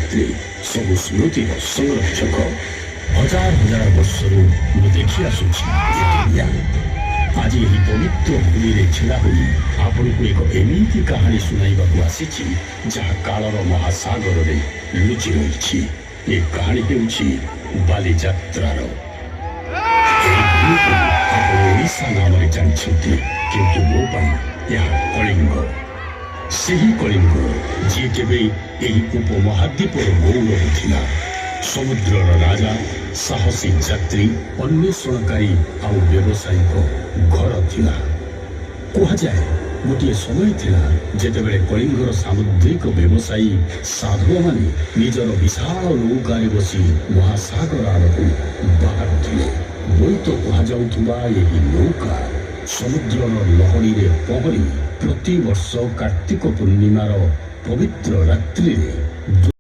ଯାତ୍ରୀ ସବୁ ସ୍ମୃତିର ସଂରକ୍ଷକ। ହଜାର ହଜାର ବର୍ଷରୁ ମୁଁ ଦେଖି ଆସୁଛି ଆଜି ଏହି ପବିତ୍ର ଭୂମିରେ ଛିଡ଼ା ହୋଇ ଆପଣଙ୍କୁ ଏକ ଏମିତି କାହାଣୀ ଶୁଣାଇବାକୁ ଆସିଛି ଯାହା କାଳର ମହାସାଗରରେ ଲୁଚି ରହିଛି। ଏ କାହାଣୀ ହେଉଛି ବାଲିଯାତ୍ରାର। ଏହି ଭୂମିକୁ ଆପଣ ଓଡ଼ିଶା ନାମରେ ଜାଣିଛନ୍ତି, କିନ୍ତୁ ମୋ ପାଇଁ ଏହା କଳିଙ୍ଗ। ସେହି କଳିଙ୍ଗ ଯିଏ କେବେ ଏହି ଉପମହାଦ୍ୱୀପର ଗୌରବ ଥିଲା। ସମୁଦ୍ରର ରାଜା, ସାହସୀ ଯାତ୍ରୀ, ଅନ୍ୱେଷଣକାରୀ ଆଉ ବ୍ୟବସାୟୀଙ୍କ ଘର ଥିଲା। କୁହାଯାଏ ଗୋଟିଏ ସମୟ ଥିଲା ଯେତେବେଳେ କଳିଙ୍ଗର ସାମୁଦ୍ରିକ ବ୍ୟବସାୟୀ ସାଧୁମାନେ ନିଜର ବିଶାଳ ନୌକାରେ ବସି ମହାସାଗର ଆଡ଼କୁ ବାହାରୁଥିଲେ। ବୋଇତ କୁହାଯାଉଥିବା ଏହି ନୌକା ସମୁଦ୍ରର ଲହଡ଼ିରେ ପହଁରି ପ୍ରତିବର୍ଷ କାର୍ତ୍ତିକ ପୂର୍ଣ୍ଣିମାର ପବିତ୍ର ରାତ୍ରିରେ